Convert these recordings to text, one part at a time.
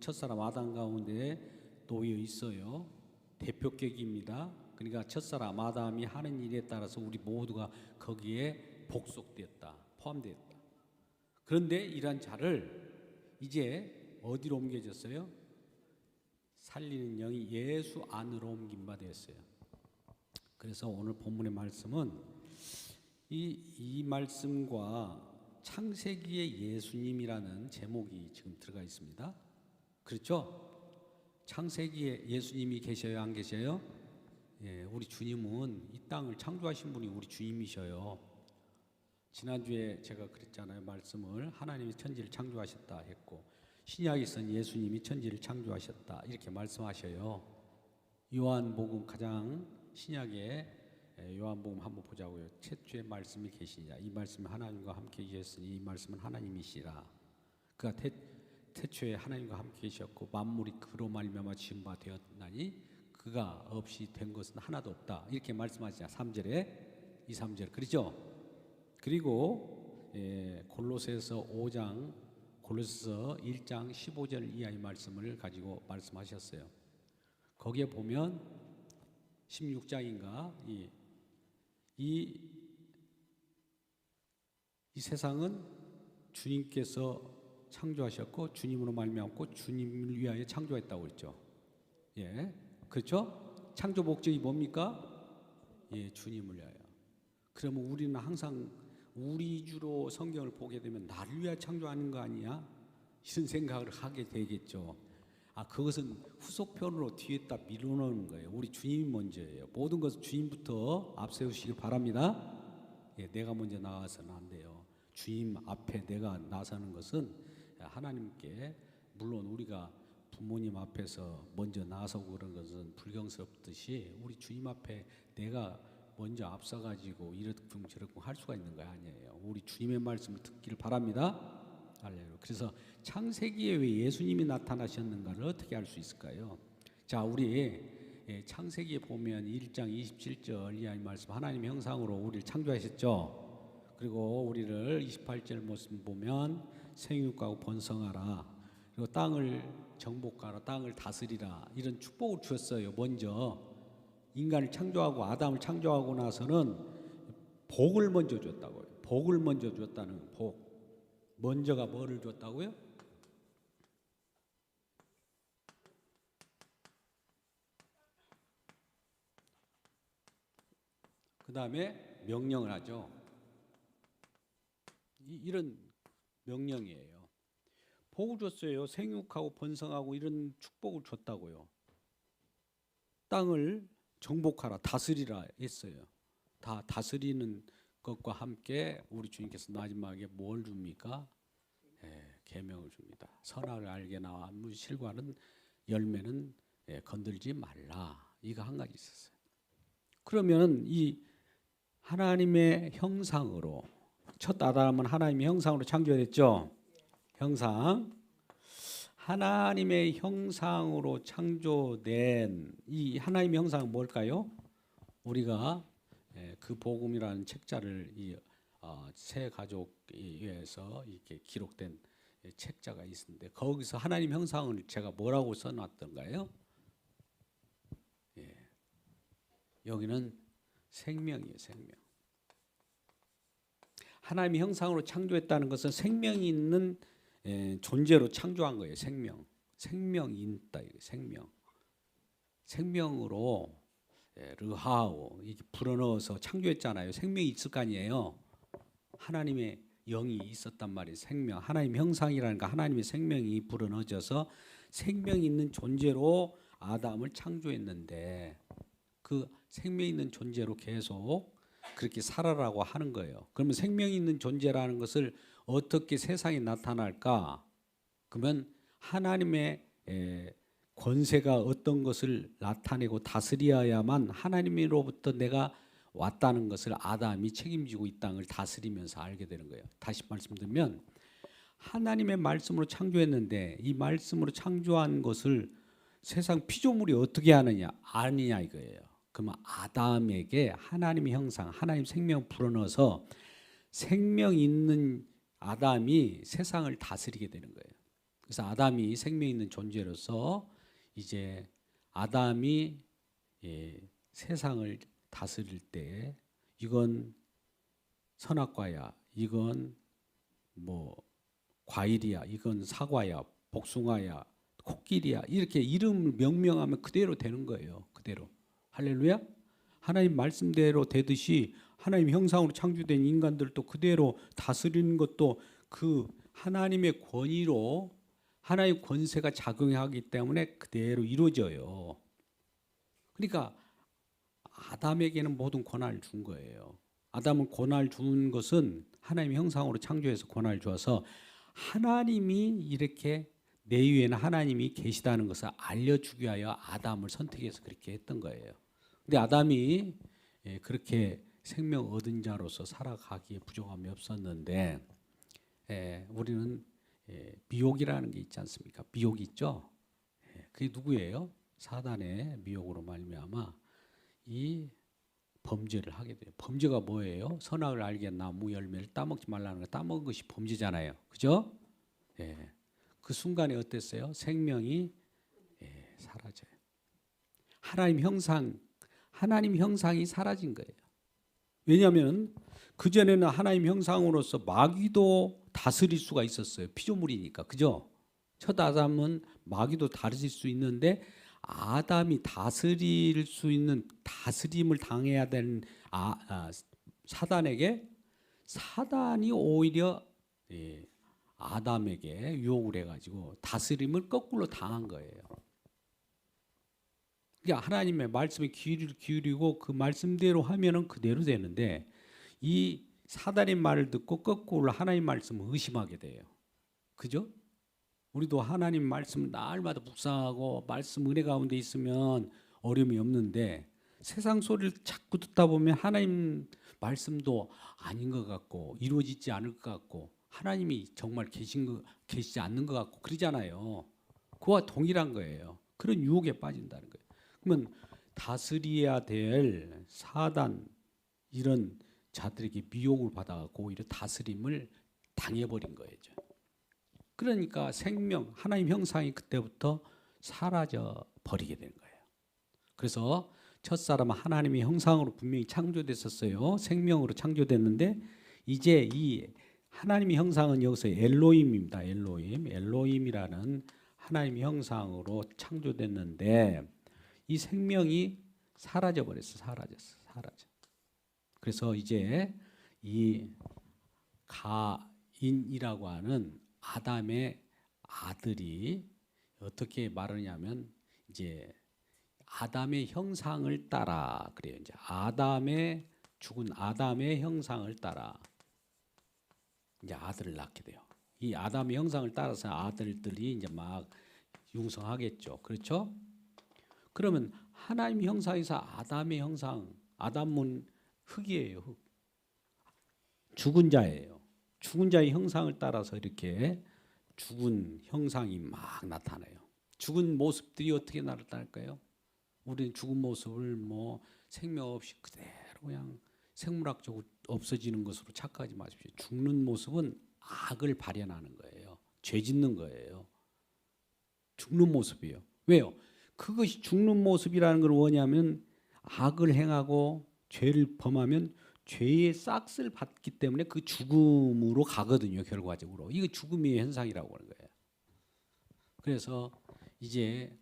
첫사람 아담 가운데 놓여 있어요. 대표격입니다. 그러니까 첫사람 아담이 하는 일에 따라서 우리 모두가 거기에 복속되었다, 포함되었다. 그런데 이러한 자를 이제 어디로 옮겨졌어요? 살리는 영이 예수 안으로 옮긴 바 되었어요. 그래서 오늘 본문의 말씀은 이 말씀과 창세기의 예수님이라는 제목이 지금 들어가 있습니다. 그렇죠? 창세기에 예수님이 계셔요, 안 계셔요? 예, 우리 주님은 이 땅을 창조하신 분이 우리 주님이셔요. 지난주에 제가 그랬잖아요. 말씀을 하나님이 천지를 창조하셨다 했고, 신약에서는 예수님이 천지를 창조하셨다 이렇게 말씀하셔요. 요한복음 가장 신약에 요한복음 한번 보자고요. 최초의 말씀이 계시냐, 이 말씀이 하나님과 함께 계셨으니 이 말씀은 하나님이시라. 그가 태초에 하나님과 함께 계셨고 만물이 그로 말미암아 지은 바 되었나니 그가 없이 된 것은 하나도 없다 이렇게 말씀하시냐. 3절에 2, 3절 그렇죠? 그리고 골로새서 5장 골로새서 1장 15절 이하의 말씀을 가지고 말씀하셨어요. 거기에 보면 16장인가 이 세상은 주님께서 창조하셨고 주님으로 말미암고 주님을 위하여 창조했다고 그랬죠. 예, 그렇죠? 창조 목적이 뭡니까? 예, 주님을 위하여. 그러면 우리는 항상 우리 주로 성경을 보게 되면 나를 위하여 창조하는 거 아니야? 이런 생각을 하게 되겠죠. 그것은 후속편으로 뒤에다 밀어넣는 거예요. 우리 주님이 먼저예요. 모든 것은 주님부터 앞세우시기 바랍니다. 예, 내가 먼저 나가서는 안 돼요. 주님 앞에 내가 나서는 것은 하나님께, 물론 우리가 부모님 앞에서 먼저 나서고 그런 것은 불경스럽듯이 우리 주님 앞에 내가 먼저 앞서가지고 이렇쿵 저렇쿵 할 수가 있는 거 아니에요. 우리 주님의 말씀을 듣기를 바랍니다. 할렐루야. 그래서 창세기에 왜 예수님이 나타나셨는가를 어떻게 알 수 있을까요? 자, 우리 창세기에 보면 1장 27절 이하의 말씀, 하나님 형상으로 우리를 창조하셨죠. 그리고 우리를 28절 말씀 보면 생육하고 번성하라, 그리고 땅을 정복하라, 땅을 다스리라, 이런 축복을 주었어요. 먼저 인간을 창조하고 아담을 창조하고 나서는 복을 먼저 줬다고요. 복을 먼저 줬다는 복. 먼저가 뭐를 줬다고요? 그 다음에 명령을 하죠. 이런 명령이에요. 복을 줬어요. 생육하고 번성하고 이런 축복을 줬다고요. 땅을 정복하라, 다스리라 했어요. 다 다스리는 것과 함께 우리 주님께서 마지막에 뭘 줍니까? 계명을 줍니다. 선악을 알게 나와 실과는 열매는 건들지 말라. 이거 한 가지 있었어요. 그러면 이 하나님의 형상으로, 첫 아담은 하나님의 형상으로 창조됐죠. 형상, 하나님의 형상으로 창조된 이 하나님의 형상은 뭘까요? 우리가 그 복음이라는 책자를 새 가족에 의해서 이렇게 기록된 책자가 있는데 거기서 하나님 형상을 제가 뭐라고 써놨던가요? 예, 여기는 생명이에요. 생명. 하나님의 형상으로 창조했다는 것은 생명이 있는 존재로 창조한 거예요. 생명. 생명이 있다. 생명. 생명으로 르하오 이렇게 불어넣어서 창조했잖아요. 생명이 있을 거 아니에요. 하나님의 영이 있었단 말이에요. 생명. 하나님 형상이라니까 하나님의 생명이 불어넣어져서 생명 있는 존재로 아담을 창조했는데 그 생명 있는 존재로 계속 그렇게 살아라고 하는 거예요. 그러면 생명 있는 존재라는 것을 어떻게 세상에 나타날까? 그러면 하나님의 권세가 어떤 것을 나타내고 다스려야만 하나님으로부터 내가 왔다는 것을 아담이 책임지고 이 땅을 다스리면서 알게 되는 거예요. 다시 말씀드리면 하나님의 말씀으로 창조했는데 이 말씀으로 창조한 것을 세상 피조물이 어떻게 아느냐 이거예요. 그러면 아담에게 하나님의 형상, 하나님 생명 불어넣어서 생명 있는 아담이 세상을 다스리게 되는 거예요. 그래서 아담이 생명 있는 존재로서 이제 아담이 세상을 다스릴 때 이건 선악과야, 이건 뭐 과일이야, 이건 사과야, 복숭아야, 코끼리야 이렇게 이름을 명명하면 그대로 되는 거예요. 그대로. 할렐루야. 하나님 말씀대로 되듯이 하나님 형상으로 창조된 인간들도 그대로 다스리는 것도 그 하나님의 권위로 하나님의 권세가 작용하기 때문에 그대로 이루어져요. 그러니까 아담에게는 모든 권한을 준 거예요. 아담은 권한을 준 것은 하나님 형상으로 창조해서 권한을 주어서 하나님이 이렇게 내 위에는 하나님이 계시다는 것을 알려주기 위하여 아담을 선택해서 그렇게 했던 거예요. 근데 아담이 그렇게 생명 얻은 자로서 살아가기에 부족함이 없었는데 우리는 미혹이라는 게 있지 않습니까? 미혹이 있죠. 그게 누구예요? 사단의 미혹으로 말미암아 이 범죄를 하게 돼요. 범죄가 뭐예요? 선악을 알게 나무 열매를 따먹지 말라는 거, 따먹은 것이 범죄잖아요. 그죠? 그 순간에 어땠어요? 생명이 사라져요. 하나님 형상이 사라진 거예요. 왜냐하면 그 전에는 하나님 형상으로서 마귀도 다스릴 수가 있었어요. 피조물이니까, 그죠? 첫 아담은 마귀도 다스릴 수 있는데 아담이 다스릴 수 있는 다스림을 당해야 되는 사단에게 사단이 오히려 아담에게 유혹을 해가지고 다스림을 거꾸로 당한 거예요. 그러니까 하나님의 말씀에 귀를 기울이고 그 말씀대로 하면은 그대로 되는데 이 사단의 말을 듣고 거꾸로 하나님 말씀을 의심하게 돼요. 그죠? 우리도 하나님 말씀 날마다 묵상하고 말씀 은혜 가운데 있으면 어려움이 없는데 세상 소리를 자꾸 듣다 보면 하나님 말씀도 아닌 것 같고 이루어지지 않을 것 같고 하나님이 정말 계시지 않는 것 같고 그러잖아요. 그와 동일한 거예요. 그런 유혹에 빠진다는 거예요. 그러면 다스려야 될 사단 이런 자들에게 미혹을 받아갖고 오히려 다스림을 당해버린 거예요. 그러니까 생명, 하나님 형상이 그때부터 사라져 버리게 된 거예요. 그래서 첫사람은 하나님의 형상으로 분명히 창조됐었어요. 생명으로 창조됐는데 이제 이 하나님의 형상은 여기서 엘로힘입니다. 엘로힘이라는 하나님의 형상으로 창조됐는데 이 생명이 사라져 버렸어. 사라져. 그래서 이제 이 가인이라고 하는 아담의 아들이 어떻게 말하냐면 이제 아담의 형상을 따라 그래요. 이제 죽은 아담의 형상을 따라 이제 아들을 낳게 돼요. 이 아담의 형상을 따라서 아들들이 이제 막 융성하겠죠. 그렇죠? 그러면 하나님 형상에서 아담의 형상, 아담은 흙이에요. 흙. 죽은 자예요. 죽은 자의 형상을 따라서 이렇게 죽은 형상이 막 나타나요. 죽은 모습들이 어떻게 나타날까요? 우리는 죽은 모습을 뭐 생명 없이 그대로 그냥 생물학적으로 없어지는 것으로 착각하지 마십시오. 죽는 모습은 악을 발현하는 거예요. 죄 짓는 거예요. 죽는 모습이에요. 왜요? 그것이 죽는 모습이라는 걸 뭐냐면 악을 행하고 죄를 범하면 죄의 싹을 받기 때문에 그 죽음으로 가거든요. 결과적으로. 이거 죽음의 현상이라고 하는 거예요. 그래서 이제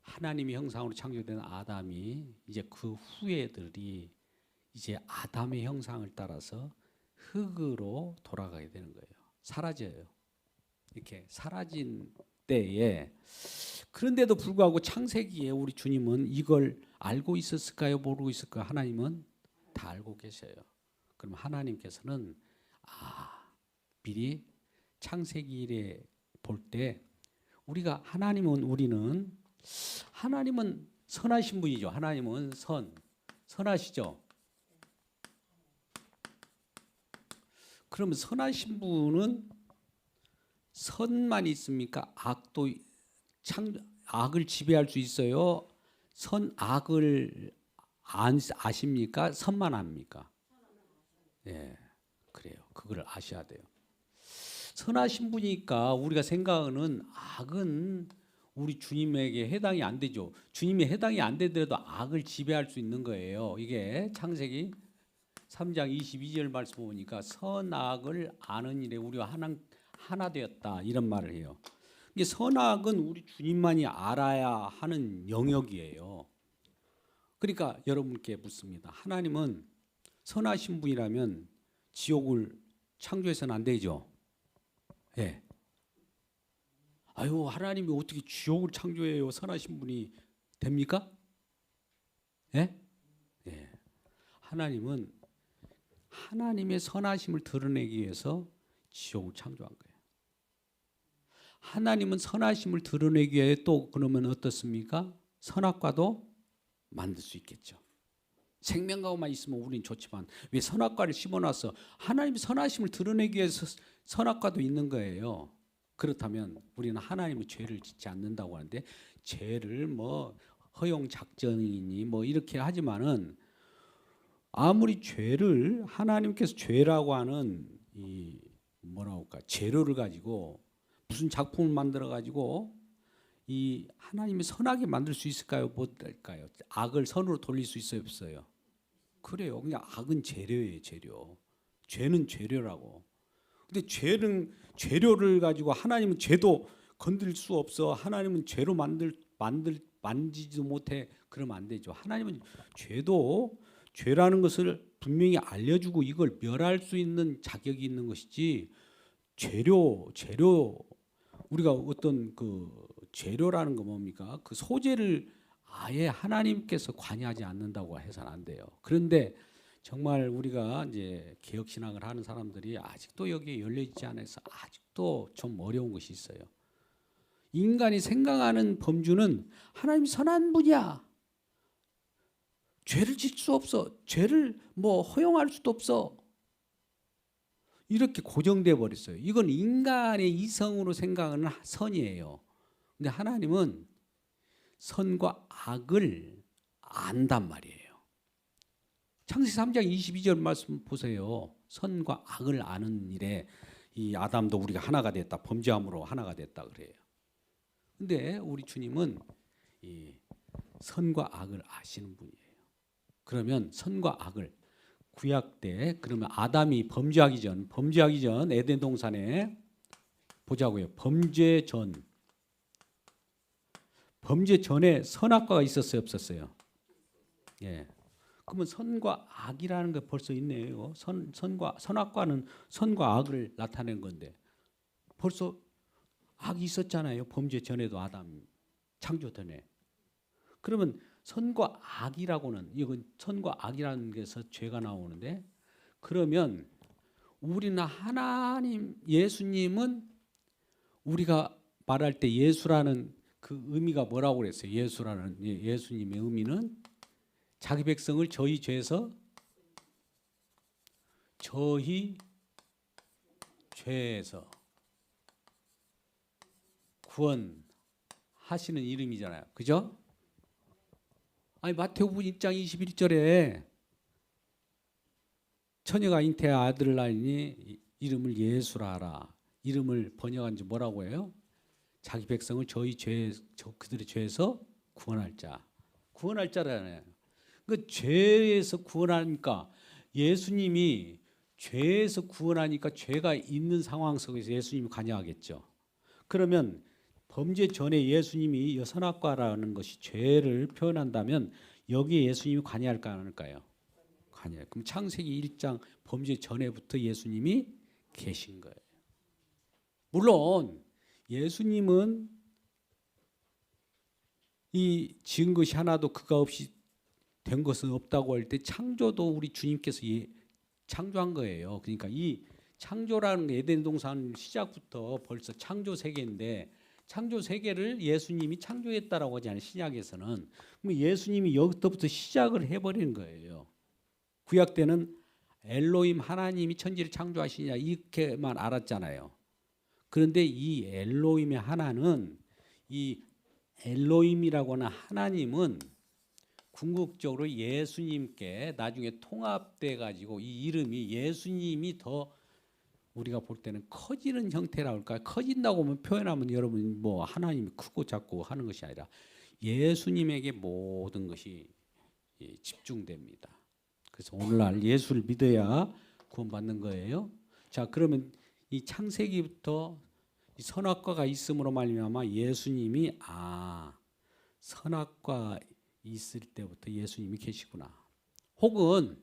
하나님의 형상으로 창조된 아담이 이제 그 후예들이 이제 아담의 형상을 따라서 흙으로 돌아가게 되는 거예요. 사라져요. 이렇게 사라진 때에 그런데도 불구하고 창세기에 우리 주님은 이걸 알고 있었을까요? 모르고 있을까요? 하나님은 다 알고 계셔요. 그럼 하나님께서는 미리 창세기에 볼 때 우리가 하나님은 선하신 분이죠. 하나님은 선하시죠. 그러면 선하신 분은 선만 있습니까? 악을 지배할 수 있어요? 악을 아십니까? 선만 합니까? 예, 그래요. 그걸 아셔야 돼요. 선하신 분이니까 우리가 생각하는 악은 우리 주님에게 해당이 안 되죠. 주님이 해당이 안 되더라도 악을 지배할 수 있는 거예요. 이게 창세기 3장 22절 말씀 보니까 선악을 아는 일에 우리와 하나 되었다 이런 말을 해요. 이게 선악은 우리 주님만이 알아야 하는 영역이에요. 그러니까 여러분께 묻습니다. 하나님은 선하신 분이라면 지옥을 창조해서는 안 되죠. 예. 아유, 하나님이 어떻게 지옥을 창조해요? 선하신 분이 됩니까? 예? 예. 하나님은 하나님의 선하심을 드러내기 위해서 지옥을 창조한 거예요. 하나님은 선하심을 드러내기 위해 또 그러면 어떻습니까? 선악과도 만들 수 있겠죠. 생명과만 있으면 우리는 좋지만 왜 선악과를 심어놔서 하나님이 선하심을 드러내기 위해서 선악과도 있는 거예요. 그렇다면 우리는 하나님의 죄를 짓지 않는다고 하는데 죄를 뭐 허용 작전이니 뭐 이렇게 하지만은 아무리 죄를 하나님께서 죄라고 하는 이 뭐라고 할까 재료를 가지고 무슨 작품을 만들어 가지고 이 하나님이 선하게 만들 수 있을까요? 못할까요? 악을 선으로 돌릴 수 있어요, 없어요? 그래요. 그냥 악은 재료예요, 재료. 죄는 재료라고. 근데 죄는 재료를 가지고 하나님은 죄도 건들 수 없어. 하나님은 죄로 만지지도 못해. 그러면 안 되죠. 하나님은 죄도 죄라는 것을 분명히 알려주고 이걸 멸할 수 있는 자격이 있는 것이지 재료 우리가 어떤 그 재료라는 거 뭡니까? 그 소재를 아예 하나님께서 관여하지 않는다고 해서는 안 돼요. 그런데 정말 우리가 이제 개혁 신앙을 하는 사람들이 아직도 여기에 열려 있지 않아서 아직도 좀 어려운 것이 있어요. 인간이 생각하는 범주는 하나님이 선한 분이야. 죄를 짓을 수 없어. 죄를 뭐 허용할 수도 없어. 이렇게 고정돼 버렸어요. 이건 인간의 이성으로 생각하는 선이에요. 근데 하나님은 선과 악을 안단 말이에요. 창세기 3장 22절 말씀 보세요. 선과 악을 아는 일에 이 아담도 우리가 하나가 됐다. 범죄함으로 하나가 됐다 그래요. 근데 우리 주님은 이 선과 악을 아시는 분이에요. 그러면 선과 악을 구약 때 그러면 아담이 범죄하기 전 에덴 동산에 보자고요. 범죄 전에 선악과가 있었어요, 없었어요? 예. 그러면 선과 악이라는 게 벌써 있네요. 선악과는 선과 악을 나타낸 건데 벌써 악이 있었잖아요. 범죄 전에도 아담 창조 전에. 그러면 선과 악이라고는 이건 선과 악이라는 데서 죄가 나오는데 그러면 우리는 하나님 예수님은 우리가 말할 때 예수라는 그 의미가 뭐라고 그랬어요? 예수라는 예수님의 의미는 자기 백성을 저희 죄에서 구원하시는 이름이잖아요. 그죠? 아니 마태복음 1장 21절에 처녀가 잉태한 아들을 낳으니 이름을 예수라 하라. 이름을 번역한 지 뭐라고 해요? 자기 백성을 그들의 죄에서 구원할 자. 구원할 자라잖아요. 그 죄에서 구원하니까 예수님이 죄에서 구원하니까 죄가 있는 상황 속에서 예수님이 관여하겠죠. 그러면 범죄 전에 예수님이 선악과라는 것이 죄를 표현한다면 여기에 예수님이 관여할까 안 할까요? 관여해요. 그럼 창세기 1장 범죄 전에부터 예수님이 계신 거예요. 물론 예수님은 이 지은 것이 하나도 그가 없이 된 것은 없다고 할 때 창조도 우리 주님께서 창조한 거예요. 그러니까 이 창조라는 게 에덴 동산 시작부터 벌써 창조 세계인데 창조 세계를 예수님이 창조했다라고 하지 않아요. 신약에서는. 그럼 예수님이 여기서부터 시작을 해버리는 거예요. 구약 때는 엘로힘 하나님이 천지를 창조하시냐 이렇게만 알았잖아요. 그런데 이 엘로힘의 하나는 이 엘로힘이라고 하는 하나님은 궁극적으로 예수님께 나중에 통합돼 가지고 이 이름이 예수님이 더 우리가 볼 때는 커지는 형태라고 할까요? 커진다고 표현하면 여러분 뭐 하나님이 크고 작고 하는 것이 아니라 예수님에게 모든 것이 집중됩니다. 그래서 오늘날 예수를 믿어야 구원받는 거예요. 자, 그러면 이 창세기부터 이 선악과가 있음으로 말미암아 예수님이 선악과 있을 때부터 예수님이 계시구나. 혹은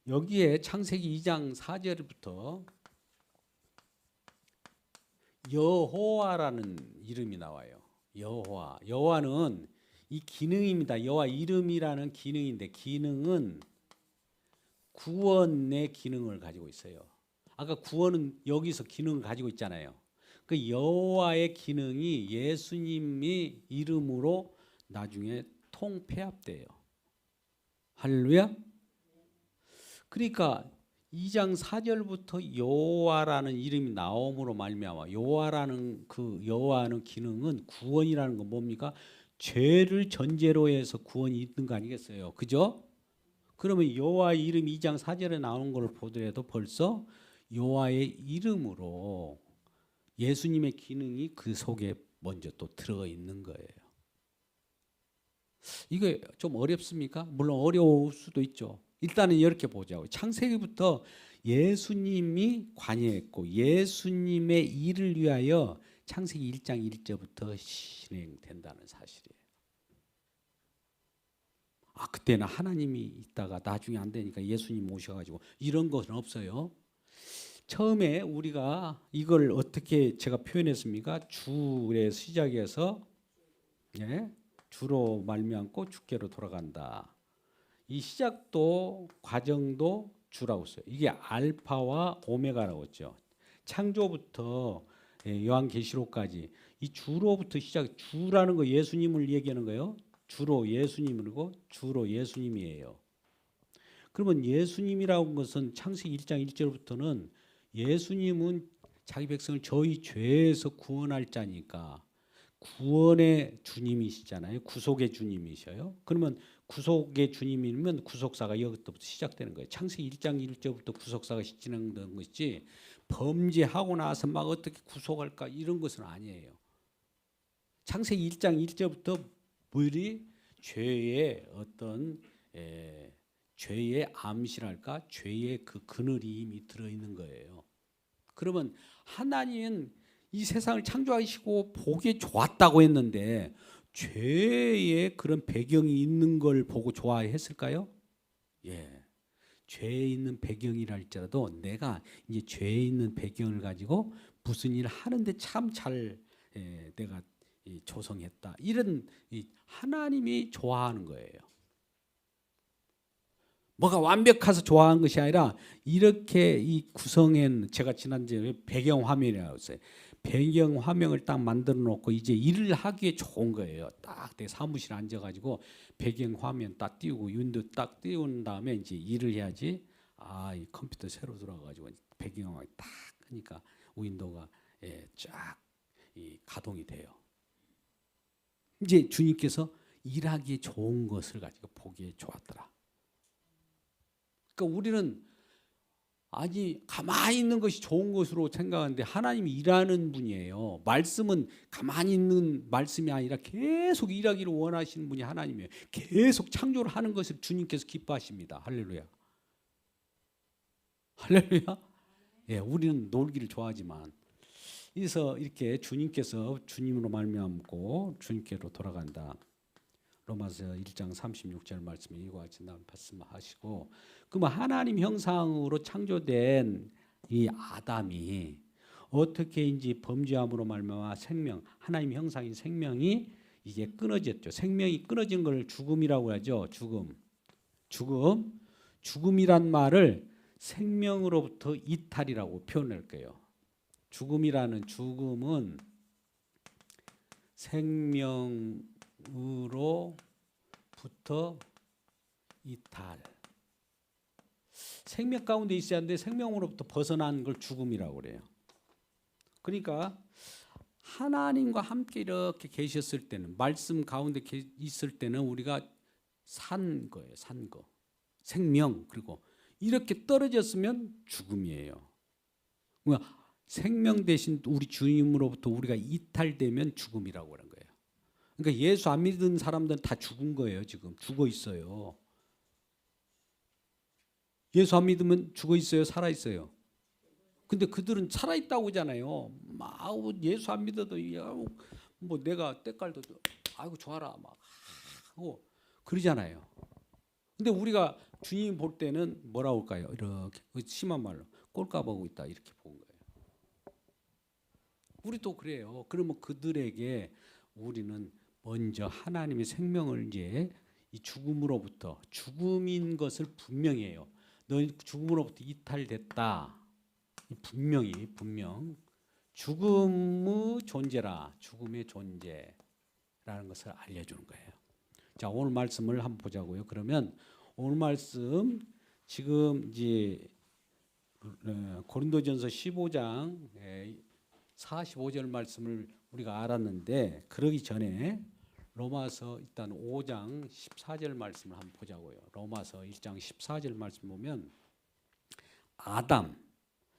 여기에 창세기 2장 4절부터 여호와라는 이름이 나와요. 여호와. 여호와는 이 기능입니다. 여호와 이름이라는 기능인데 기능은 구원의 기능을 가지고 있어요. 아까 구원은 여기서 기능을 가지고 있잖아요. 그 여호와의 기능이 예수님이 이름으로 나중에 통폐합돼요. 할렐루야. 그러니까 2장 4절부터 여호와라는 이름이 나옴으로 말미암아 여호와라는 그 여호와는 기능은 구원이라는 건 뭡니까? 죄를 전제로 해서 구원이 있는 거 아니겠어요? 그죠? 그러면 여호와의 이름 2장 4절에 나오는 걸 보더라도 벌써 여호와의 이름으로 예수님의 기능이 그 속에 먼저 또 들어 있는 거예요. 이게 좀 어렵습니까? 물론 어려울 수도 있죠. 일단은 이렇게 보자고. 창세기부터 예수님이 관여했고 예수님의 일을 위하여 창세기 1장 1절부터 진행된다는 사실이에요. 그때는 하나님이 있다가 나중에 안 되니까 예수님 오셔가지고 이런 것은 없어요. 처음에 우리가 이걸 어떻게 제가 표현했습니까? 주의 시작에서 주로 말미암고 주께로 돌아간다. 이 시작도 과정도 주라고 써요. 이게 알파와 오메가라고 했죠. 창조부터 요한계시록까지 이 주로부터 시작. 주라는 거 예수님을 얘기하는 거예요. 주로 예수님이고 주로 예수님이에요. 그러면 예수님이라는 것은 창세기 1장 1절부터는 예수님은 자기 백성을 저희 죄에서 구원할 자니까 구원의 주님이시잖아요. 구속의 주님이셔요. 그러면 구속의 주님이면 구속사가 여기서부터 시작되는 거예요. 창세기 1장 1절부터 구속사가 진행되는 것이지 범죄하고 나서 막 어떻게 구속할까 이런 것은 아니에요. 창세기 1장 1절부터 우리 죄의 어떤 죄의 암시랄까 죄의 그 그늘이 이미 들어있는 거예요. 그러면 하나님은 이 세상을 창조하시고 보기에 좋았다고 했는데 죄의 그런 배경이 있는 걸 보고 좋아했을까요? 예. 죄에 있는 배경이라 할지라도 내가 이제 죄에 있는 배경을 가지고 무슨 일을 하는데 참 잘 내가 조성했다. 이런 하나님이 좋아하는 거예요. 뭐가 완벽해서 좋아하는 것이 아니라 이렇게 이 구성엔 제가 지난주에 배경 화면이라고 했어요. 배경 화면을 딱 만들어 놓고 이제 일을 하기에 좋은 거예요. 딱 내 사무실에 앉아가지고 배경 화면 딱 띄우고 윈도우 딱 띄운 다음에 이제 일을 해야지. 이 컴퓨터 새로 들어가가지고 배경화면이 딱 하니까 윈도우가 쫙 가동이 돼요. 이제 주님께서 일하기에 좋은 것을 가지고 보기에 좋았더라. 그러니까 우리는 가만히 있는 것이 좋은 것으로 생각하는데 하나님이 일하는 분이에요. 말씀은 가만히 있는 말씀이 아니라 계속 일하기를 원하시는 분이 하나님이에요. 계속 창조를 하는 것을 주님께서 기뻐하십니다. 할렐루야. 할렐루야. 우리는 놀기를 좋아하지만 그래서 이렇게 주님께서 주님으로 말미암고 주님께로 돌아간다. 로마서 1장 36절 말씀에 이와 같이 말씀하시고 그러면 하나님 형상으로 창조된 이 아담이 어떻게 이제 범죄함으로 말미암아 생명 하나님 형상인 생명이 이게 끊어졌죠. 생명이 끊어진 걸 죽음이라고 하죠. 죽음이란 말을 생명으로부터 이탈이라고 표현할 거예요. 죽음은 생명으로부터 이탈. 생명 가운데 있어야 하는데 생명으로부터 벗어난 걸 죽음이라고 그래요. 그러니까 하나님과 함께 이렇게 계셨을 때는 말씀 가운데 있을 때는 우리가 산 거예요. 산 거. 생명. 그리고 이렇게 떨어졌으면 죽음이에요. 생명 대신 우리 주님으로부터 우리가 이탈되면 죽음이라고 하는 거예요. 그러니까 예수 안 믿은 사람들은 다 죽은 거예요. 지금 죽어 있어요. 예수 안 믿으면 죽어 있어요? 살아 있어요? 근데 그들은 살아 있다고 하잖아요. 막 예수 안 믿어도 뭐 내가 때깔도 아이고 좋아라 막 하고 그러잖아요. 근데 우리가 주님 볼 때는 뭐라고 할까요? 이렇게 심한 말로 꼴값하고 있다 이렇게 본 거예요. 우리도 그래요. 그러면 그들에게 우리는 먼저 하나님의 생명을 이제 이 죽음으로부터 죽음인 것을 분명히 해요. 너 죽음으로부터 이탈됐다. 분명 죽음의 존재라 죽음의 존재라는 것을 알려주는 거예요. 자, 오늘 말씀을 한번 보자고요. 그러면 오늘 말씀 지금 이제 고린도전서 15장 45절 말씀을 우리가 알았는데 그러기 전에 로마서 일단 5장 14절 말씀을 한번 보자고요. 로마서 1장 14절 말씀 보면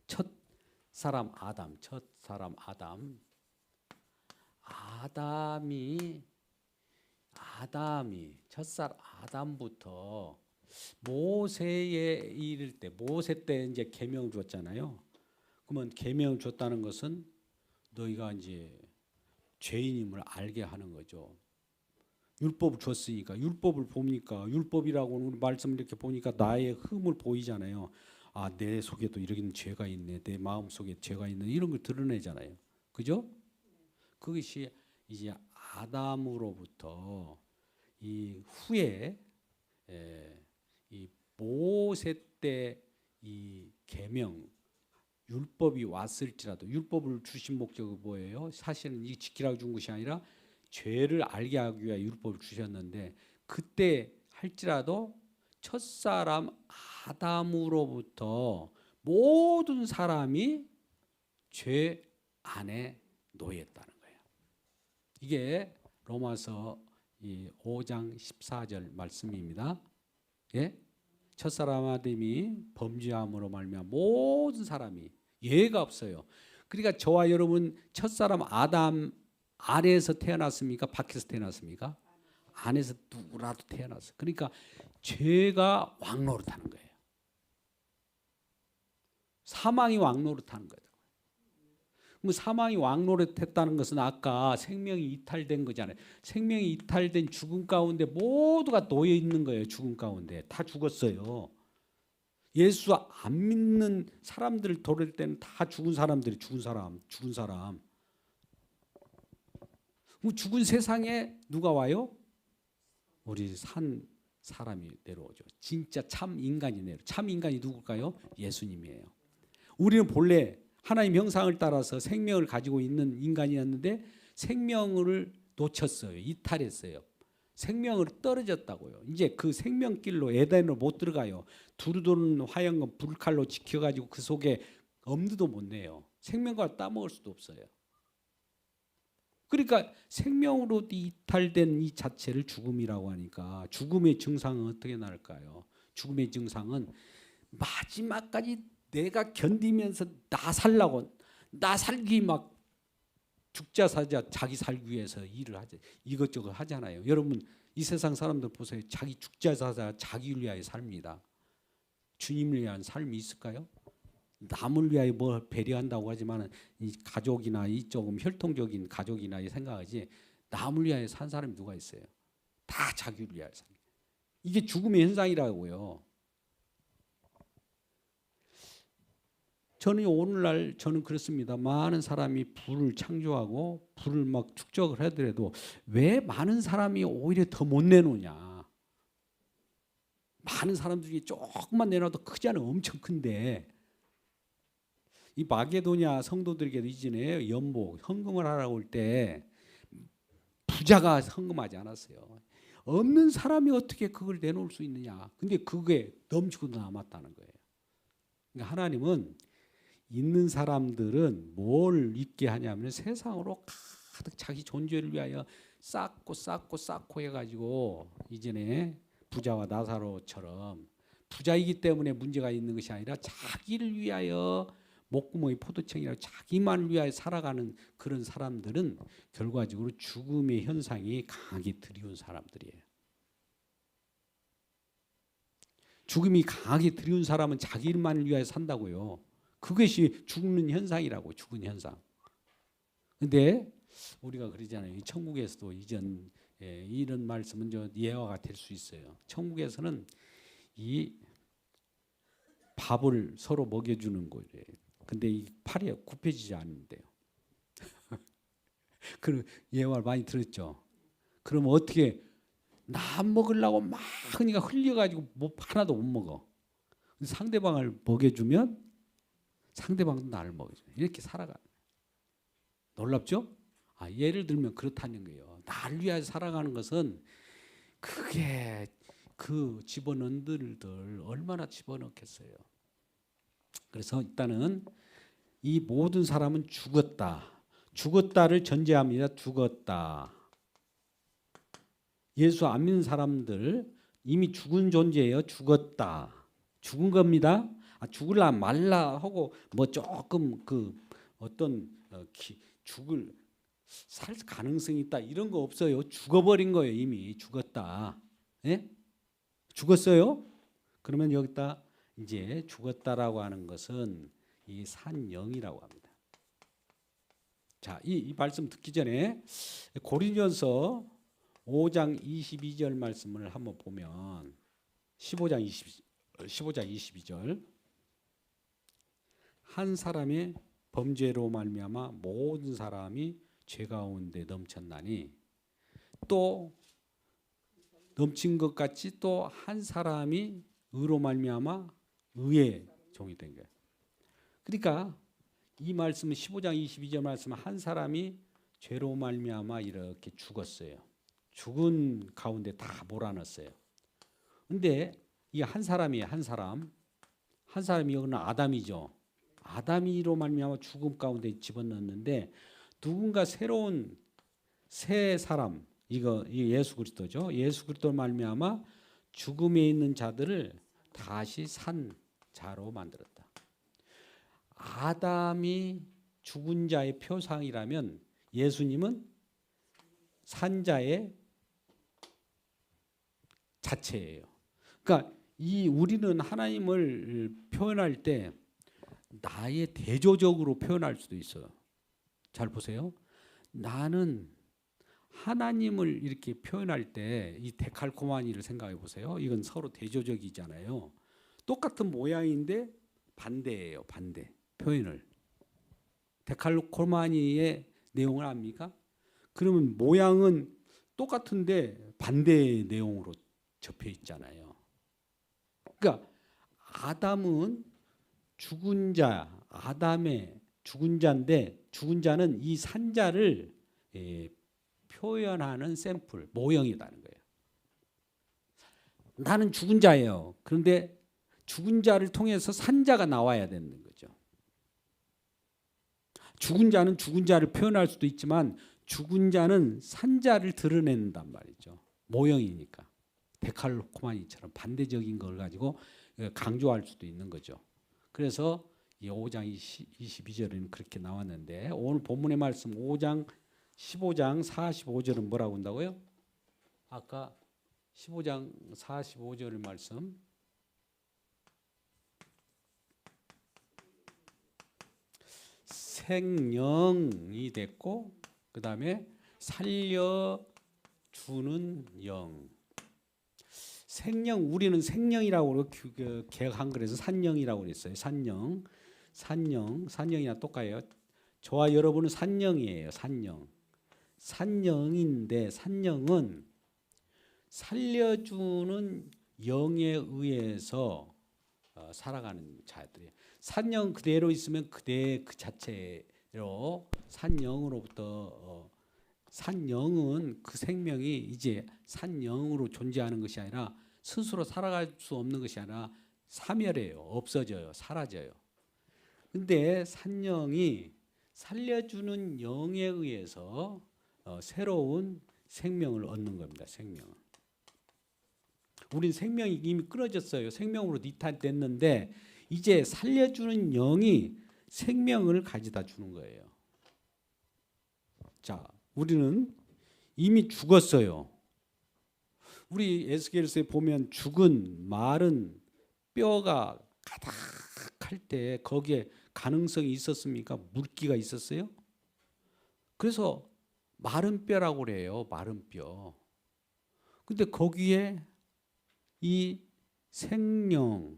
첫 사람 아담이 첫사람 아담부터 모세에 이를 때 모세 때 이제 계명을 줬잖아요. 그러면 계명을 줬다는 것은 너희가 이제 죄인임을 알게 하는 거죠. 율법을 줬으니까 율법을 보니까 율법이라고 우리 말씀 이렇게 보니까 나의 흠을 보이잖아요. 아, 내 속에도 이런 죄가 있네. 내 마음 속에 죄가 있네. 이런 걸 드러내잖아요. 그죠? 그것이 이제 아담으로부터 이 후에 이 모세 때 이 계명 율법이 왔을지라도 율법을 주신 목적이 뭐예요? 사실은 이 지키라고 준 것이 아니라 죄를 알게 하기 위해 율법을 주셨는데 그때 할지라도 첫사람 아담으로부터 모든 사람이 죄 안에 놓였다는 거예요. 이게 로마서 5장 14절 말씀입니다. 예? 첫사람 아담이 범죄함으로 말미암아 모든 사람이 예가 없어요. 그러니까 저와 여러분 첫사람 아담 안에서 태어났습니까? 밖에서 태어났습니까? 안에서 누구라도 태어났어요. 그러니까 죄가 왕노릇하는 거예요. 사망이 왕노릇하는 거예요. 그럼 사망이 왕노릇했다는 것은 아까 생명이 이탈된 거잖아요. 생명이 이탈된 죽음 가운데 모두가 놓여 있는 거예요. 죽음 가운데 다 죽었어요. 예수 안 믿는 사람들을 돌릴 때는 다 죽은 사람들이 죽은 사람. 그럼 죽은 세상에 누가 와요? 우리 산 사람이 내려오죠. 진짜 참 인간이 내려. 참 인간이 누굴까요? 예수님이에요. 우리는 본래 하나님 형상을 따라서 생명을 가지고 있는 인간이었는데 생명을 놓쳤어요. 이탈했어요. 생명을 떨어졌다고요. 이제 그 생명길로 에덴으로 못 들어가요. 두루도는 화영금 불칼로 지켜가지고 그 속에 엄두도 못 내요. 생명과 따먹을 수도 없어요. 그러니까 생명으로 이탈된 이 자체를 죽음이라고 하니까 죽음의 증상은 어떻게 나을까요? 죽음의 증상은 마지막까지 내가 견디면서 나 살라고 나 살기 막 죽자 사자 자기 살기 위해서 일을 하지 이것저것 하잖아요. 여러분 이 세상 사람들 보세요. 자기 죽자 사자 자기를 위하여 삽니다. 주님을 위한 삶이 있을까요? 남을 위하여 뭐 배려한다고 하지만 이 가족이나 이 조금 혈통적인 가족이나 생각하지 남을 위하여 산 사람이 누가 있어요? 다 자기를 위하여 삽니다. 이게 죽음의 현상이라고요. 저는 오늘날 저는 그렇습니다. 많은 사람이 불을 창조하고 불을 막 축적을 하더라도 왜 많은 사람이 오히려 더 못 내놓냐? 많은 사람들이 조금만 내놔도 크지 않으면 엄청 큰데 이 마게도냐 성도들에게도 이전에 연복 헌금을 하라고 할 때 부자가 헌금하지 않았어요. 없는 사람이 어떻게 그걸 내놓을 수 있느냐? 근데 그게 넘치고 남았다는 거예요. 그러니까 하나님은 있는 사람들은 뭘 잊게 하냐면 세상으로 가득 자기 존재를 위하여 쌓고 해가지고 이전에 부자와 나사로처럼 부자이기 때문에 문제가 있는 것이 아니라 자기를 위하여 목구멍이 포도청이라고 자기만을 위하여 살아가는 그런 사람들은 결과적으로 죽음의 현상이 강하게 드리운 사람들이에요. 죽음이 강하게 드리운 사람은 자기만을 위하여 산다고요. 그것이 죽는 현상이라고, 죽은 현상. 근데 우리가 그러잖아요. 천국에서도 이전 이런 말씀은 예화가 될 수 있어요. 천국에서는 이 밥을 서로 먹여주는 거예요. 근데 이 팔이 굽혀지지 않는데요. 그 예화를 많이 들었죠. 그러면 어떻게 나 먹으려고 막 그러니까 흘려가지고 뭐 하나도 못 먹어. 상대방을 먹여주면 상대방도 나를 먹여줘. 이렇게 살아가. 놀랍죠? 예를 들면 그렇다는 거예요. 나를 위하여 살아가는 것은 그게 그 집어넣는들 얼마나 집어넣겠어요. 그래서 일단은 이 모든 사람은 죽었다. 죽었다를 전제합니다. 죽었다. 예수 안 믿는 사람들 이미 죽은 존재예요. 죽었다. 죽은 겁니다. 죽을라 말라 하고 뭐 조금 그 어떤 죽을 살 가능성이 있다 이런 거 없어요. 죽어버린 거예요. 이미 죽었다. 예? 죽었어요? 그러면 여기다 이제 죽었다라고 하는 것은 이 산영이라고 합니다. 자, 이 말씀 듣기 전에 고린도전서 5장 22절 말씀을 한번 보면 15장 22절 한 사람의 범죄로 말미암아 모든 사람이 죄 가운데 넘쳤나니 또 넘친 것 같이 또 한 사람이 의로 말미암아 의의 종이 된 거예요. 그러니까 이 말씀은 15장 22절 말씀은 한 사람이 죄로 말미암아 이렇게 죽었어요. 죽은 가운데 다 몰아넣었어요. 근데 이 한 사람이에요. 한 사람. 한 사람이 여기는 아담이죠. 아담이로 말미암아 죽음 가운데 집어넣었는데 누군가 새로운 새 사람 이거 예수 그리스도죠. 예수 그리스도 말미암아 죽음에 있는 자들을 다시 산 자로 만들었다. 아담이 죽은 자의 표상이라면 예수님은 산 자의 자체예요. 그러니까 우리는 하나님을 표현할 때 나의 대조적으로 표현할 수도 있어요. 잘 보세요. 나는 하나님을 이렇게 표현할 때 이 데칼코마니를 생각해 보세요. 이건 서로 대조적이잖아요. 똑같은 모양인데 반대예요. 반대 표현을. 데칼코마니의 내용을 압니까? 그러면 모양은 똑같은데 반대의 내용으로 접해 있잖아요. 그러니까 아담은 죽은 자, 아담의 죽은 자인데 죽은 자는 이 산자를 표현하는 샘플, 모형이라는 거예요. 나는 죽은 자예요. 그런데 죽은 자를 통해서 산자가 나와야 되는 거죠. 죽은 자는 죽은 자를 표현할 수도 있지만 죽은 자는 산자를 드러낸단 말이죠. 모형이니까. 데칼코마니처럼 반대적인 걸 가지고 강조할 수도 있는 거죠. 그래서 이 5장 22절에는 그렇게 나왔는데 오늘 본문의 말씀 5장 15장 45절은 뭐라고 한다고요? 아까 15장 45절 말씀 생명이 됐고 그 다음에 살려주는 영. 생명 우리는 생명이라고 개혁 한글에서 산영이라고 그랬어요. 산영이나 똑같아요. 저와 여러분은 산영이에요. 산영인데 산영은 살려주는 영에 의해서 살아가는 자들이에요. 산영 그대로 있으면 그대 그 자체로 산영으로부터 산영은 그 생명이 이제 산영으로 존재하는 것이 아니라 스스로 살아갈 수 없는 것이 아니라 사멸해요. 없어져요. 사라져요. 근데 산영이 살려주는 영에 의해서 새로운 생명을 얻는 겁니다. 생명을. 우린 생명이 이미 끊어졌어요. 생명으로 니탄됐는데 이제 살려주는 영이 생명을 가져다 주는 거예요. 자, 우리는 이미 죽었어요. 우리 에스겔서에 보면 죽은 말은 뼈가 가득할 때 거기에 가능성이 있었습니까? 물기가 있었어요? 그래서 마른 뼈라고 그래요. 마른 뼈. 근데 거기에 이 생명이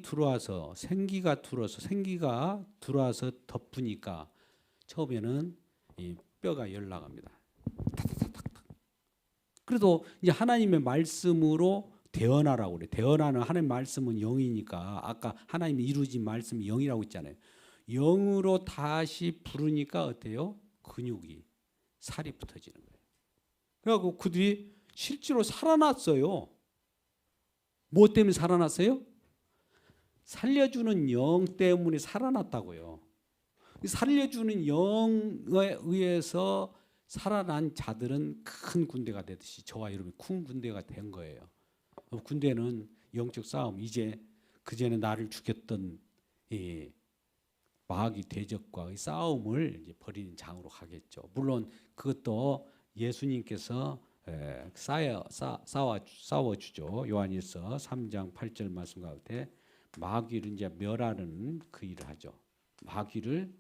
들어와서 생기가 들어와서 덮으니까 처음에는 이 뼈가 열나갑니다. 탁탁탁탁. 그래도 이제 하나님의 말씀으로 대언하라고 그래. 대언하는 하나님의 말씀은 영이니까 아까 하나님이 이루어진 말씀이 영이라고 했잖아요. 영으로 다시 부르니까 어때요? 근육이 살이 붙어지는 거예요. 그래갖고 그들이 실제로 살아났어요. 뭐 때문에 살아났어요? 살려주는 영 때문에 살아났다고요. 살려주는 영에 의해서 살아난 자들은 큰 군대가 되듯이 저와 여러분이 큰 군대가 된 거예요. 군대는 영적 싸움, 이제 그전에 나를 죽였던 이 마귀 대적과의 싸움을 이제 벌이는 장으로 가겠죠. 물론 그것도 예수님께서 싸워주죠. 요한일서 3장 8절 말씀 가운데 마귀를 이제 멸하는 그 일을 하죠. 마귀를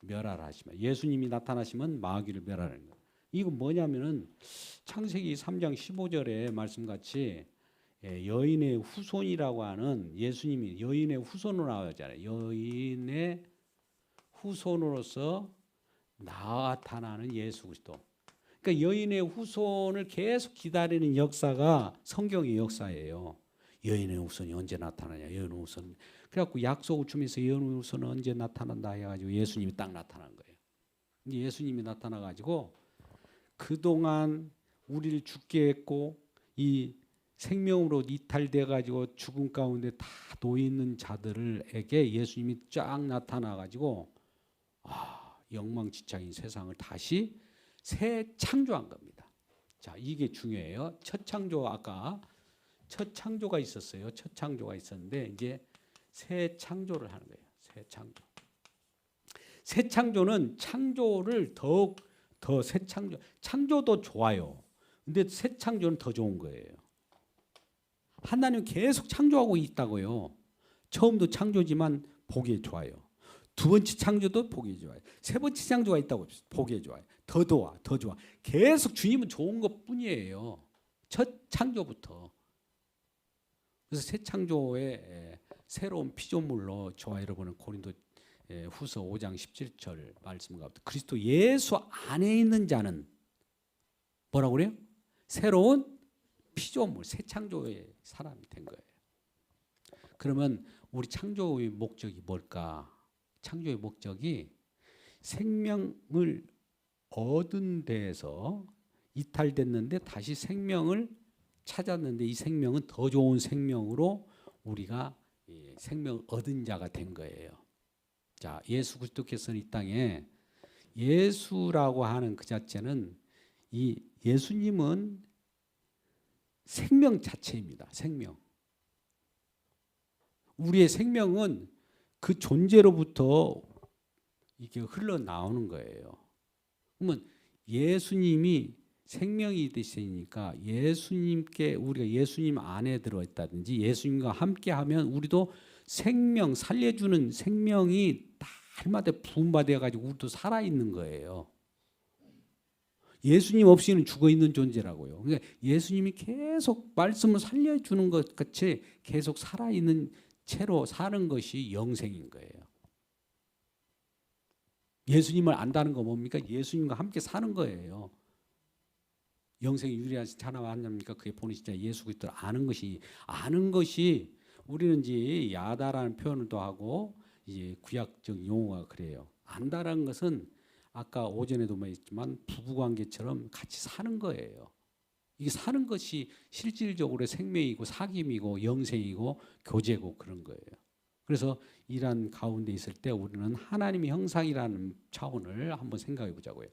멸하라 하시면 예수님이 나타나시면 마귀를 멸하는 거예요. 이건 뭐냐면은 창세기 3장 15절의 말씀같이 여인의 후손이라고 하는 예수님이 여인의 후손으로 나오잖아요. 여인의 후손으로서 나타나는 예수 그리스도. 그러니까 여인의 후손을 계속 기다리는 역사가 성경의 역사예요. 여인의 후손이 언제 나타나냐. 여인의 후손. 그래갖고 약속을 주면서 여인의 후손은 언제 나타난다 해가지고 예수님이 딱 나타난 거예요. 예수님이 나타나가지고 그동안 우리를 죽게 했고 이 생명으로 이탈돼가지고 죽음 가운데 다 놓여 있는 자들에게 예수님이 쫙 나타나가지고 영망지창인 세상을 다시 새 창조한 겁니다. 자, 이게 중요해요. 첫 창조 아까 첫 창조가 있었어요. 첫 창조가 있었는데 이제 새 창조를 하는 거예요. 새 창조. 새 창조는 창조를 더 새 창조도 좋아요. 근데 새 창조는 더 좋은 거예요. 하나님 계속 창조하고 있다고요. 처음도 창조지만 보기에 좋아요. 두 번째 창조도 보기에 좋아요. 세 번째 창조가 있다고 보기에 좋아요. 더 좋아. 계속 주님은 좋은 것뿐이에요. 첫 창조부터. 그래서 새 창조의 새로운 피조물로 저와 여러분은 고린도 후서 5장 17절 말씀 가운데 그리스도 예수 안에 있는 자는 뭐라고 그래요? 새로운 피조물, 새 창조의 사람이 된 거예요. 그러면 우리 창조의 목적이 뭘까? 창조의 목적이 생명을 얻은 데에서 이탈됐는데 다시 생명을 찾았는데 이 생명은 더 좋은 생명으로 우리가 생명을 얻은 자가 된 거예요. 자, 예수 그리스도께서는 이 땅에 예수라고 하는 그 자체는 이 예수님은 생명 자체입니다. 생명. 우리의 생명은 그 존재로부터 이게 흘러나오는 거예요. 그러면 예수님이 생명이 되시니까 예수님께 우리가 예수님 안에 들어있다든지 예수님과 함께하면 우리도 생명 살려주는 생명이 날마다 부음받아 가지고 우리도 살아있는 거예요. 예수님 없이는 죽어있는 존재라고요. 그러니까 예수님이 계속 말씀을 살려주는 것 같이 계속 살아있는 채로 사는 것이 영생인 거예요. 예수님을 안다는 거 뭡니까? 예수님과 함께 사는 거예요. 영생이 유리하신 자나와 하나입니까? 그게 보내신 자 예수 그리스도를 아는 것이 우리는 이제 야다라는 표현도 하고 이제 구약적 용어가 그래요. 안다라는 것은 아까 오전에도 말했지만 부부관계처럼 같이 사는 거예요. 이게 사는 것이 실질적으로 생명이고 사귐이고 영생이고 교제고 그런 거예요. 그래서 이런 가운데 있을 때 우리는 하나님의 형상이라는 차원을 한번 생각해 보자고요.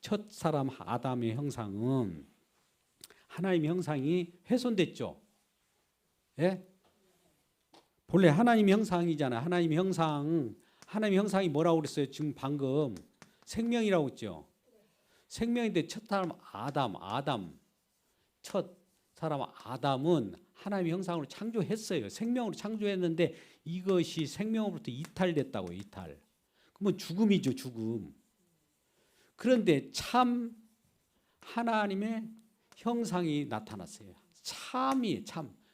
첫 사람 아담의 형상은 하나님의 형상이 훼손됐죠. 예? 본래 하나님 형상이잖아. 하나님 형상이 뭐라고 그랬어요? 지금 방금 생명이라고 했죠. 생명인데 첫 사람 첫 사람 아담은 하나님의 형상으로 창조했어요. 생명으로 창조했는데 이것이 생명으로부터 이탈됐다고요. 이탈. 그러면 죽음이죠. 죽음. 그런데 참 하나님의 형상이 나타났어요. 참.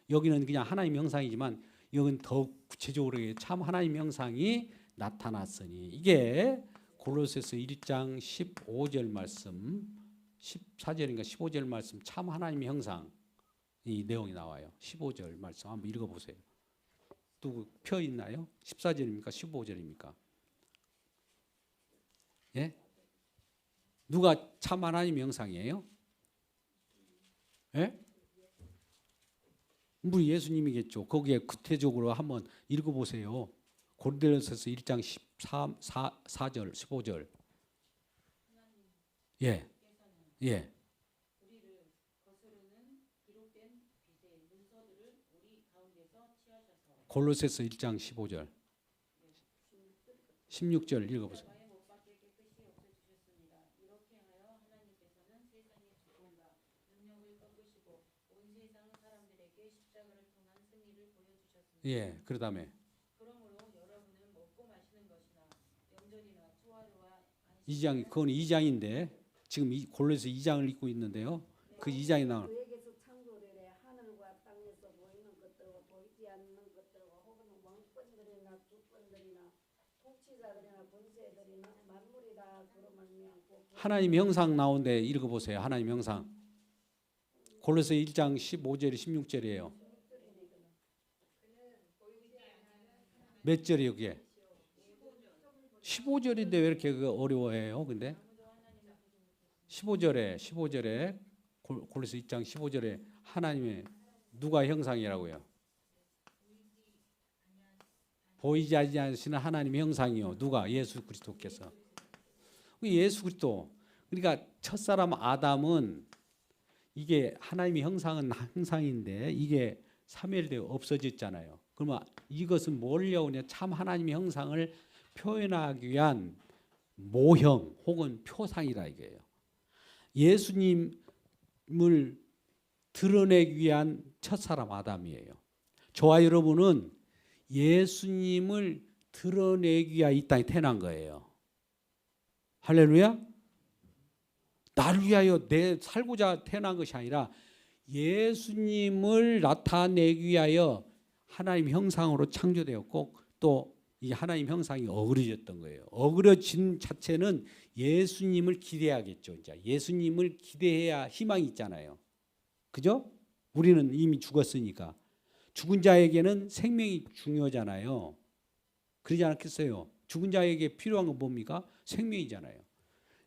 여기는 그냥 하나님 형상이지만 여기는 더욱 구체적으로 참 하나님 형상이 나타났으니 이게 골로새서 1장 15절 말씀 14절인가 15절 말씀 참 하나님의 형상 이 내용이 나와요. 15절 말씀 한번 읽어보세요. 누구 펴 있나요? 14절입니까? 15절입니까? 예? 누가 참 하나님의 형상이에요? 예? 우리 예수님이겠죠. 거기에 구체적으로 한번 읽어보세요. 고린도전서 1장 14절 15절. 예. 예. 골로새서 1장 15절 16절 읽어보세요. 예, 그다음에 이 장 그건 2장인데 지금 골로새 2장을 읽고 있는데요. 그 2장이 나와. 그에게서 창조되래 하늘과 땅에서 보이는 것들과 보이지 않는 것들과 혹은 왕권들이나 주권들이나 통치자들이나 권세들이나 만물이 다 그로 말미암고 하나님 형상 나온데 읽어보세요. 하나님 형상. 골로새 1장 15절 16절이에요. 몇 절이에요 그게? 15절인데 왜 이렇게 어려워해요? 근데 15절에 골로새 1장 15절에 하나님의 누가 형상이라고요? 보이지 않으시는 하나님의 형상이요. 누가? 예수 그리스도께서. 예수 그리스도. 그러니까 첫사람 아담은 이게 하나님의 형상인데 이게 사멸되어 없어졌잖아요. 그러면 이것은 뭐냐고 참 하나님의 형상을 표현하기 위한 모형 혹은 표상이라 이거예요. 예수님을 드러내기 위한 첫사람 아담이에요. 저와 여러분은 예수님을 드러내기 위해 이 땅에 태어난 거예요. 할렐루야. 나를 위하여 내 살고자 태어난 것이 아니라 예수님을 나타내기 위하여 하나님 형상으로 창조되었고 또 이 하나님 형상이 어그러졌던 거예요. 어그러진 자체는 예수님을 기대하겠죠. 이제 예수님을 기대해야 희망이 있잖아요. 그죠? 우리는 이미 죽었으니까. 죽은 자에게는 생명이 중요하잖아요. 그러지 않겠어요? 죽은 자에게 필요한 건 뭡니까? 생명이잖아요.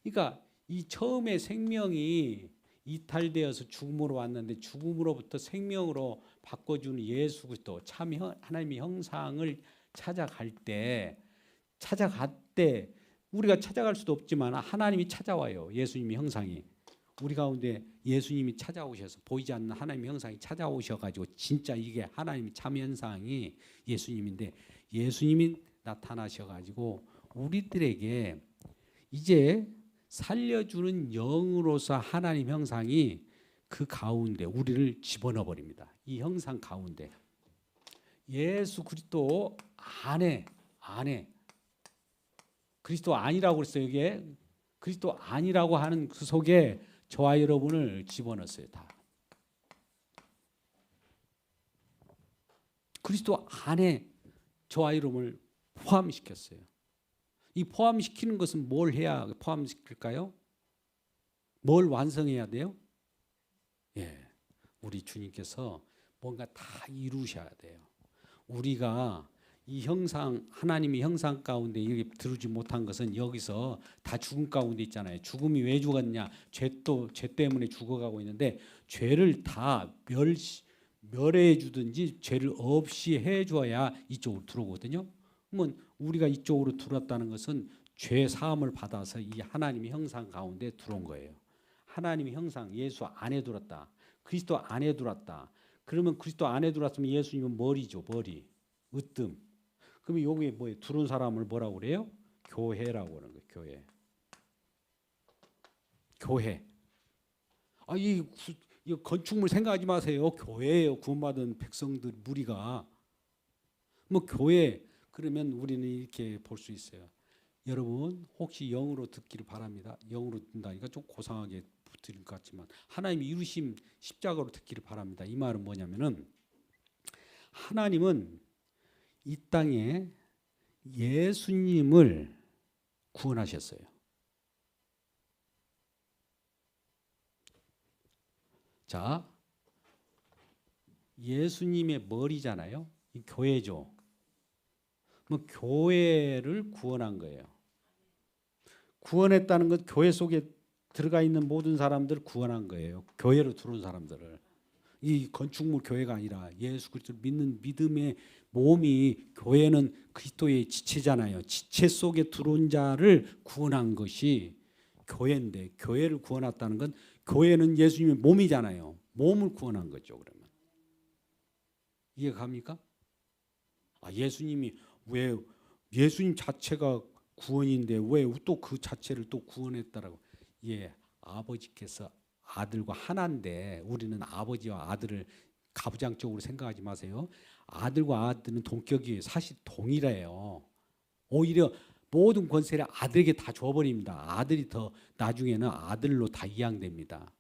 그러니까 이 처음에 생명이 이탈되어서 죽음으로 왔는데 죽음으로부터 생명으로 바꿔주는 예수 그리스도 참 하나님의 형상을 찾아갈 때 우리가 찾아갈 수도 없지만 하나님이 찾아와요. 예수님의 형상이 우리 가운데 예수님이 찾아오셔서 보이지 않는 하나님의 형상이 찾아오셔가지고 진짜 이게 하나님의 참 형상이 예수님인데 예수님이 나타나셔가지고 우리들에게 이제 살려주는 영으로서 하나님 형상이 그 가운데 우리를 집어넣어 버립니다. 이 형상 가운데 예수 그리스도 안에 그리스도 아니라고 그랬어요. 이게 그리스도 아니라고 하는 그 속에 저와 여러분을 집어넣었어요. 다 그리스도 안에 저와 여러분을 포함시켰어요. 이 포함시키는 것은 뭘 해야 포함시킬까요? 뭘 완성해야 돼요? 예, 우리 주님께서 뭔가 다 이루셔야 돼요. 우리가 이 형상 하나님의 형상 가운데 이렇게 들어오지 못한 것은 여기서 다 죽음 가운데 있잖아요. 죽음이 왜 죽었냐? 죄 때문에 죽어가고 있는데 죄를 다 멸해 주든지 죄를 없이 해 줘야 이쪽으로 들어오거든요. 그러면 우리가 이쪽으로 들어왔다는 것은 죄 사함을 받아서 이 하나님의 형상 가운데 들어온 거예요. 하나님의 형상 예수 안에 들어왔다. 그리스도 안에 들어왔다. 그러면 그리스도 안에 들어왔으면 예수님은 머리죠. 머리. 으뜸. 그러면 여기에 뭐예요? 들어온 사람을 뭐라고 그래요? 교회라고 하는 거예요. 교회. 교회. 아, 이 건축물 생각하지 마세요. 교회예요. 구원받은 백성들 무리가. 뭐 교회 그러면 우리는 이렇게 볼 수 있어요. 여러분 혹시 영으로 듣기를 바랍니다. 영으로 듣는다니까 좀 고상하게 붙을 것 같지만 하나님이 이루심 십자가로 듣기를 바랍니다. 이 말은 뭐냐면은 하나님은 이 땅에 예수님을 구원하셨어요. 자, 예수님의 머리잖아요. 이 교회죠. 뭐 교회를 구원한 거예요. 구원했다는 건 교회 속에 들어가 있는 모든 사람들을 구원한 거예요. 교회로 들어온 사람들을. 이 건축물 교회가 아니라 예수 그리스도를 믿는 믿음의 몸이 교회는 그리스도의 지체잖아요. 지체 속에 들어온 자를 구원한 것이 교회인데 교회를 구원했다는 건 교회는 예수님의 몸이잖아요. 몸을 구원한 거죠. 그러면 이해가 갑니까? 아, 예수님이 왜 예수님 자체가 구원인데 왜 또 그 자체를 또 구원했다라고? 예, 아버지께서 아들과 하나인데 우리는 아버지와 아들을 가부장적으로 생각하지 마세요. 아들과 아들은 동격이 사실 동일해요. 오히려 모든 권세를 아들에게 다 줘버립니다. 아들이 더 나중에는 아들로 다 이양됩니다.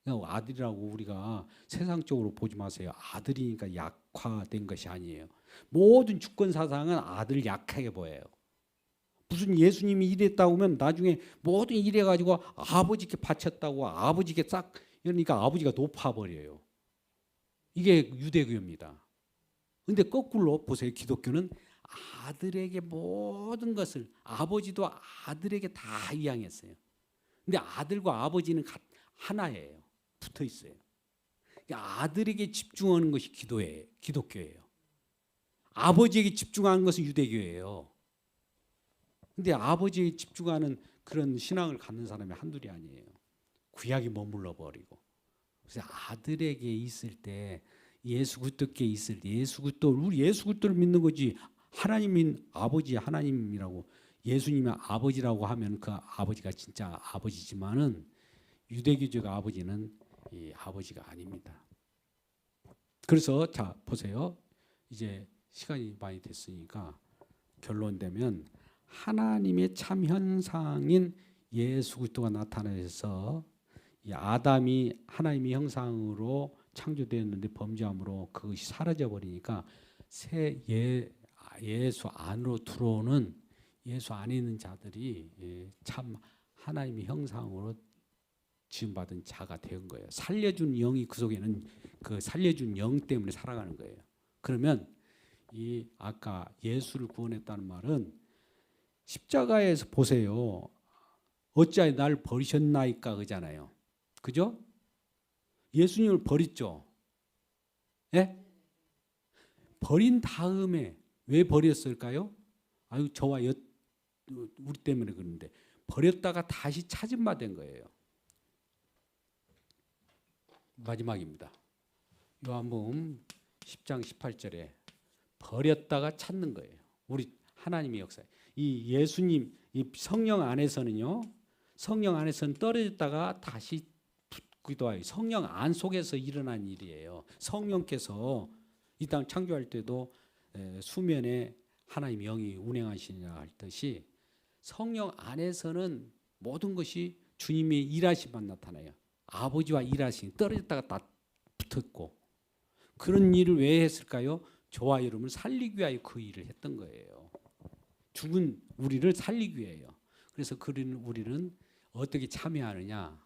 아들이라고 우리가 세상적으로 보지 마세요. 아들이니까 약화된 것이 아니에요. 모든 주권 사상은 아들을 약하게 보여요. 무슨 예수님이 이랬다고 하면 나중에 모든 이래 가지고 아버지께 바쳤다고 아버지께 싹 이러니까 아버지가 높아버려요. 이게 유대교입니다. 근데 거꾸로 보세요. 기독교는 아들에게 모든 것을 아버지도 아들에게 다 이양했어요. 근데 아들과 아버지는 하나예요. 붙어 있어요. 아들에게 집중하는 것이 기독교예요. 아버지에게 집중하는 것은 유대교예요. 근데 아버지에 집중하는 그런 신앙을 갖는 사람이 한둘이 아니에요. 구약이 머물러 버리고. 그래서 아들에게 있을 때 예수 그리스도께 있을 때 예수 그리스도 우리 예수 그리스도를 믿는 거지. 하나님인 아버지 하나님이라고 예수님의 아버지라고 하면 그 아버지가 진짜 아버지지만은 유대교적 아버지는 이 아버지가 아닙니다. 그래서 자 보세요. 이제 시간이 많이 됐으니까 결론 되면 하나님의 참 현상인 예수 그리스도가 나타나서 이 아담이 하나님의 형상으로 창조되었는데 범죄함으로 그것이 사라져 버리니까 새 예수 안으로 들어오는 예수 안에 있는 자들이 참 하나님의 형상으로 지음받은 자가 된 거예요. 살려준 영이 그 속에는 그 살려준 영 때문에 살아가는 거예요. 그러면 이 아까 예수를 구원했다는 말은 십자가에서 보세요. 어찌하여 날 버리셨나이까 그잖아요. 그죠? 예수님을 버렸죠. 예? 버린 다음에 왜 버렸을까요? 아유 저와 우리 때문에 그런데 버렸다가 다시 찾은 바 된 거예요. 마지막입니다. 요한복음 10장 18절에 버렸다가 찾는 거예요. 우리 하나님의 역사. 이 예수님 이 성령 안에서는요. 성령 안에서는 떨어졌다가 다시 붙기도 해요. 성령 안 속에서 일어난 일이에요. 성령께서 이 땅 창조할 때도 수면에 하나님 영이 운행하시냐 할 듯이 성령 안에서는 모든 것이 주님의 일하심만 나타나요. 아버지와 일하신 떨어졌다가 다 붙었고 그런 일을 왜 했을까요? 저와 여러분을 살리기 위하여 그 일을 했던 거예요. 죽은 우리를 살리기 위해요. 그래서 우리는 어떻게 참여하느냐?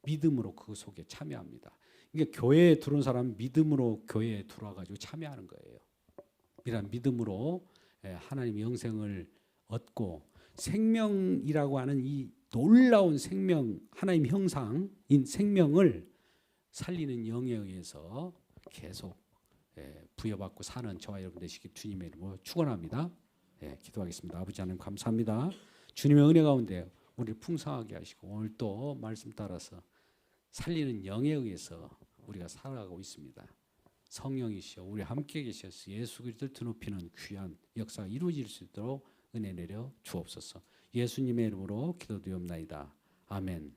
믿음으로 그 속에 참여합니다. 그러니까 교회에 들어온 사람은 믿음으로 교회에 들어와가지고 참여하는 거예요. 이런 믿음으로 하나님의 영생을 얻고 생명이라고 하는 이 놀라운 생명, 하나님 형상인 생명을 살리는 영에 의해서 계속 부여받고 사는 저와 여러분 되시길 주님의 이름으로 축원합니다. 기도하겠습니다. 아버지 하나님 감사합니다. 주님의 은혜 가운데 우리를 풍성하게 하시고 오늘 또 말씀 따라서 살리는 영에 의해서 우리가 살아가고 있습니다. 성령이시여 우리 함께 계셔서 예수 그리스도를 드높이는 귀한 역사가 이루어질 수 있도록 은혜 내려 주옵소서. 예수님의 이름으로 기도드리옵나이다. 아멘.